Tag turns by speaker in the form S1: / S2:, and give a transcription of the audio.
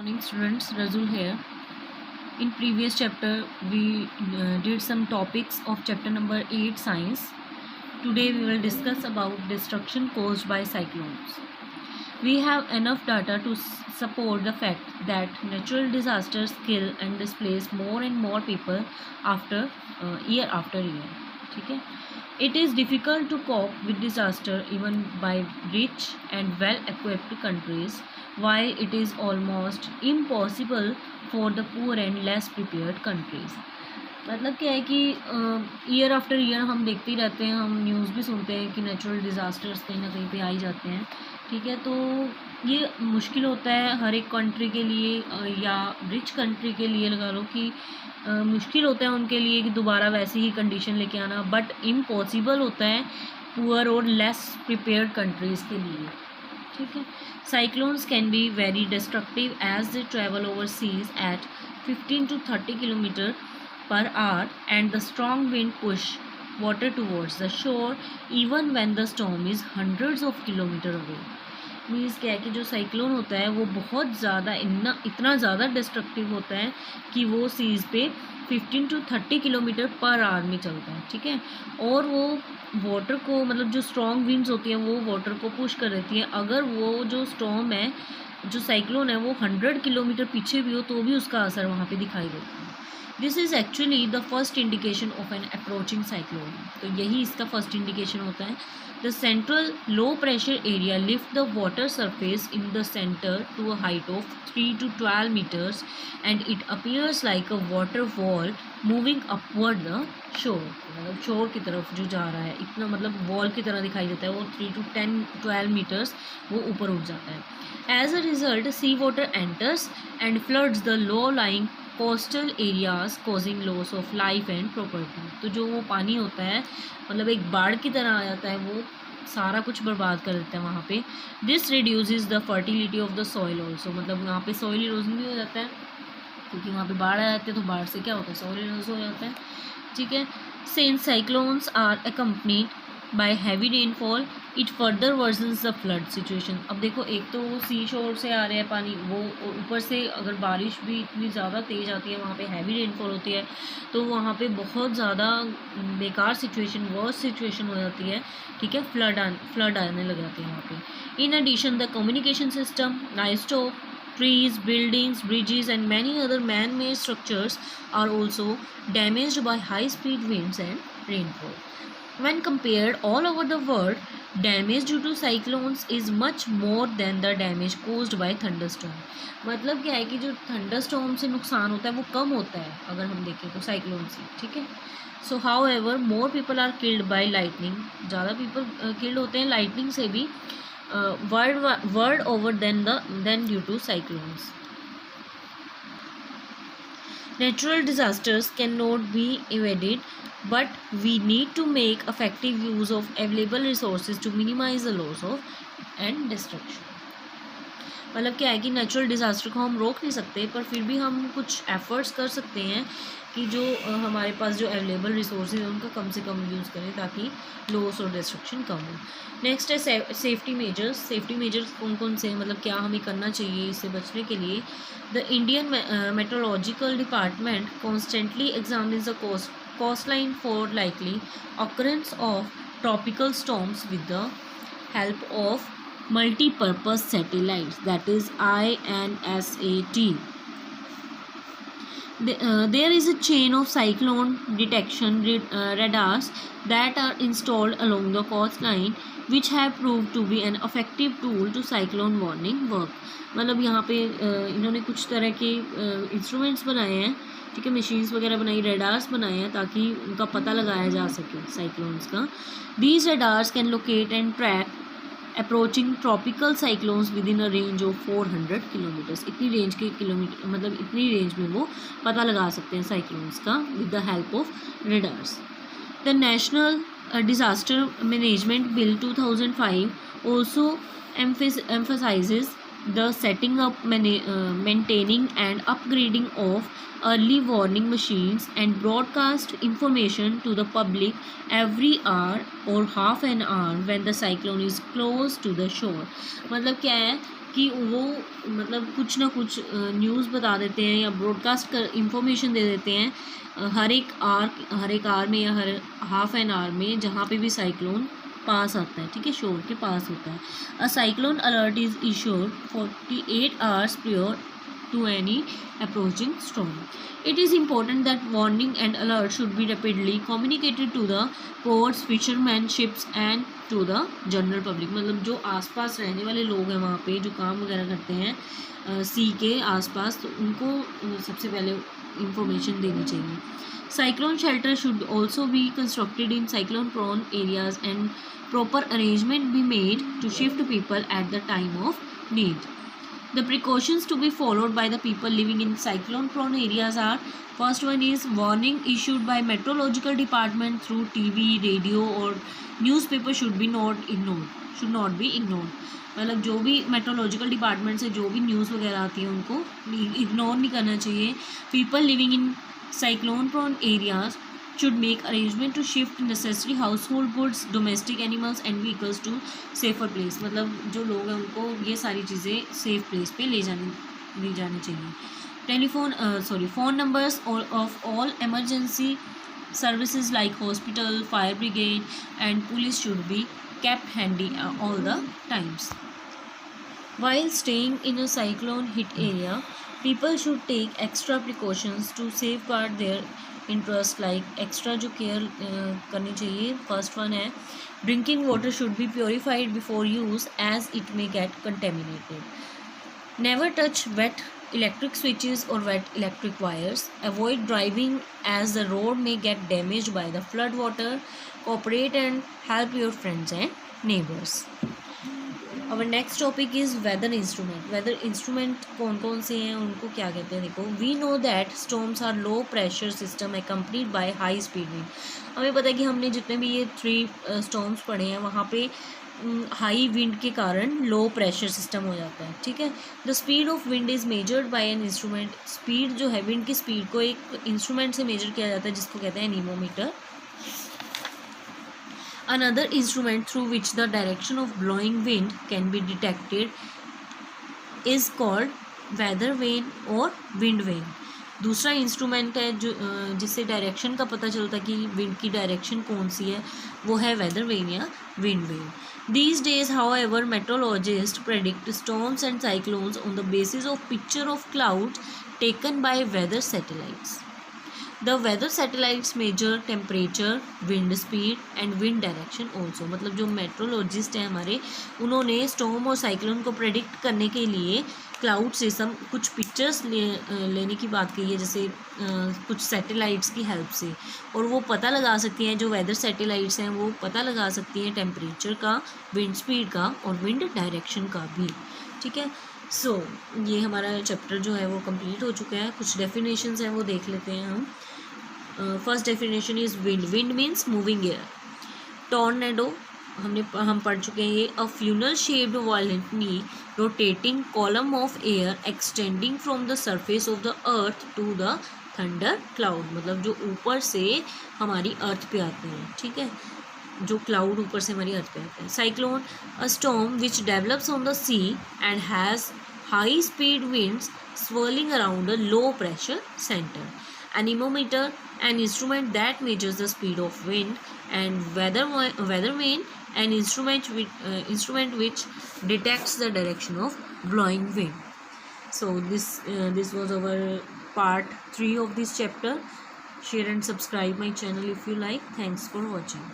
S1: Morning students, Razul here. In previous chapter we did some topics of chapter number 8 science. Today we will discuss about destruction caused by cyclones. We have enough data to support the fact that natural disasters kill and displace more and more people after year after year. ठीक है. It is difficult to cope with disaster even by rich and well-equipped countries, while it is almost impossible for the poor and less prepared countries. मतलब क्या है कि year after year हम देखते ही रहते हैं, हम न्यूज़ भी सुनते हैं कि नेचुरल डिज़ास्टर्स कहीं ना कहीं पे आ ही जाते हैं. ठीक है, तो ये मुश्किल होता है हर एक कंट्री के लिए या रिच कंट्री के लिए लगा लो कि मुश्किल होता है उनके लिए कि दोबारा वैसी ही कंडीशन लेके आना, बट इम्पॉसिबल होता है पुअर और लेस प्रिपेयर्ड कंट्रीज़ के लिए. ठीक है. Cyclones can be very destructive as they travel over seas at 15 to 30 kilometre per hour and the strong wind push water towards the shore even when the storm is hundreds of kilometer away. Means क्या है कि जो cyclone होता है वो बहुत ज़्यादा इतना ज़्यादा डिस्ट्रक्टिव होता है कि वो सीज़ पे 15 to 30 किलोमीटर पर आवर में चलता है. ठीक है, और वो वाटर को मतलब जो स्ट्रॉन्ग विंड्स होती हैं वो वाटर को पुश कर देती हैं. अगर वो जो स्टॉर्म है, जो साइक्लोन है, वो 100 किलोमीटर पीछे भी हो तो भी उसका असर वहाँ पे दिखाई देता है. This is actually the first indication of an approaching cyclone. तो यही इसका फर्स्ट इंडिकेशन होता है. The central low pressure area lift the water surface in the centre to a height of 3 to 12 meters and it appears like a water wall moving upward the shore. मतलब शोर की तरफ जो जा रहा है इतना मतलब वॉल की तरह दिखाई देता है. वो 3 to 12 meters वो ऊपर उठ जाता है. As a result, sea water enters and floods the low-lying coastal areas causing loss of life and property. तो जो वो पानी होता है मतलब एक बाढ़ की तरह आ जाता है, वो सारा कुछ बर्बाद कर देता है वहाँ पे. This reduces the fertility of the soil also. मतलब वहाँ पे सॉइल इरोजन भी हो जाता है क्योंकि वहाँ पे बाढ़ आ जाती है, तो बाढ़ से क्या होता है, सॉइल इरोजन हो जाता है. ठीक है. Since cyclones are accompanied by heavy rainfall it further worsens the flood situation. अब देखो, एक तो वो सी शोर से आ रहे हैं पानी, वो ऊपर से अगर बारिश भी इतनी ज़्यादा तेज़ आती है, वहाँ पे हैवी रेनफॉल होती है, तो वहाँ पे बहुत ज़्यादा बेकार सिचुएशन, वर्स्ट सिचुएशन हो जाती है. ठीक है, फ्लड आने लग जाते हैं वहाँ पे. In addition the communication system, livestock, trees, buildings, bridges and many other man-made structures are also damaged by high-speed winds and rainfall. When compared all over the world, damage due to cyclones is much more than the damage caused by thunderstorm. मतलब क्या है कि जो thunderstorm से नुकसान होता है वो कम होता है अगर हम देखें तो साइक्लोन से. ठीक है. So however more people are killed by lightning. ज़्यादा people killed होते हैं lightning से भी world over than due to cyclones. Natural disasters cannot be evaded, but we need to make effective use of available resources to minimize the loss of and destruction. मतलब क्या है कि natural disaster को हम रोक नहीं सकते, पर फिर भी हम कुछ एफर्ट्स कर सकते हैं कि जो हमारे पास जो अवेलेबल रिसोर्सेज हैं उनका कम से कम यूज़ करें ताकि लॉस और डिस्ट्रक्शन कम हो. नेक्स्ट है सेफ्टी मेजर्स. सेफ्टी मेजर्स कौन कौन से हैं, मतलब क्या हमें करना चाहिए इससे बचने के लिए. The Indian meteorological department constantly examines the coastline for likely occurrence of tropical storms with the help of multi-purpose satellites, that is INSAT. There is a chain of cyclone detection radars that are installed along the coastline which have proved to be an effective tool to cyclone warning work. मतलब यहाँ पे इन्होंने कुछ तरह के instruments बनाए हैं. ठीक है, मशीन्स वगैरह बनाई, रेडार्स बनाए हैं ताकि उनका पता लगाया जा सके साइक्लोन्स का. These radars can locate and track approaching tropical cyclones with in a range of 400 kilometres. इतनी रेंज के किलोमीटर मतलब इतनी रेंज में वो पता लगा सकते हैं साइक्लोन्स का with the help of radars. The national disaster management bill 2005 also emphasizes the setting up, maintaining and upgrading of early warning machines and broadcast information to the public every hour or half an hour when the cyclone is close to the shore. मतलब क्या है कि वो मतलब कुछ ना कुछ news बता देते हैं या ब्रॉडकास्ट कर इंफॉर्मेशन दे देते हैं हर एक आवर में या हर हाफ एन आवर में जहाँ पे भी साइक्लोन पास आता है, ठीक है, शोर के पास होता है। A cyclone alert is issued 48 hours prior to any approaching storm. It is important that warning and alert should be rapidly communicated to the ports, fishermen, ships and to the general public. मतलब जो आसपास रहने वाले लोग हैं वहाँ पे जो काम वगैरह करते हैं सी के आसपास, तो उनको सबसे पहले इंफॉर्मेशन देनी चाहिए। Cyclone shelter should also be constructed in cyclone prone areas and proper arrangement be made to shift people at the time of need. The precautions to be followed by the people living in cyclone prone areas are: first one is warning issued by meteorological department through TV, radio or newspaper should not be ignored. मतलब जो भी meteorological department से जो भी news वगैरह आती है उनको इग्नोर नहीं करना चाहिए। People living in cyclone prone areas should make arrangement to shift necessary household goods, domestic animals and vehicles to safer place. मतलब जो लोग हैं उनको ये सारी चीज़ें सेफ प्लेस पे ले जानी चाहिए। Phone numbers of all emergency services like hospital, fire brigade and police should be kept handy all the times. While staying in a cyclone hit area, people should take extra precautions to safeguard their interest, like extra जो care करनी चाहिए। First one है drinking water should be purified before use as it may get contaminated. Never touch wet electric switches और wet electric wires. Avoid driving as the road may get damage by the flood water. Cooperate and help your friends and neighbours. और next topic is weather instrument. Weather instrument कौन कौन से हैं, उनको क्या कहते हैं। देखो, we know that storms are low pressure system accompanied by high speed wind. हमें पता है कि हमने जितने भी ये 3 स्टॉर्म्स पढ़े हैं वहाँ पे हाई विंड के कारण लो प्रेशर सिस्टम हो जाता है, ठीक है। The speed of wind is measured by an instrument. Speed जो है विंड की स्पीड को एक इंस्ट्रूमेंट से मेजर किया जाता है जिसको कहते हैं anemometer. Another instrument through which the direction of blowing wind can be detected is called weather vane or wind vane. दूसरा इंस्ट्रूमेंट है जो जिससे डायरेक्शन का पता चलता है कि विंड की डायरेक्शन कौन सी है, वो है वेदर वेन या wind vane. These days, however, meteorologists predict storms and cyclones on the basis of picture of clouds taken by weather satellites. The weather satellites measure temperature, wind speed and wind direction also. मतलब जो metrologist हैं हमारे, उन्होंने storm और cyclone को predict करने के लिए क्लाउड से कुछ पिक्चर्स लेने की बात कही है, जैसे कुछ सैटेलाइट्स की हेल्प से, और वो पता लगा सकती हैं, जो वेदर सैटेलाइट्स हैं वो पता लगा सकती हैं टेम्परेचर का, विंड स्पीड का और विंड डायरेक्शन का भी, ठीक है। सो ये हमारा चैप्टर जो है वो कंप्लीट हो चुका है। कुछ डेफिनेशंस हैं वो देख लेते हैं हम। First definition is wind. Wind means moving air. Tornado हम पढ़ चुके हैं, ये a funnel shaped violently rotating column of air extending from the surface of the earth to the thunder cloud. मतलब जो ऊपर से हमारी अर्थ पे आते हैं, ठीक है, जो क्लाउड ऊपर से हमारी अर्थ पे आते हैं। Cyclone a storm which develops on the sea and has high speed winds swirling around a low pressure center. Anemometer, an instrument that measures the speed of wind, and weather vane, an instrument which detects the direction of blowing wind. So this was our part 3 of this chapter. Share and subscribe my channel if you like. Thanks for watching.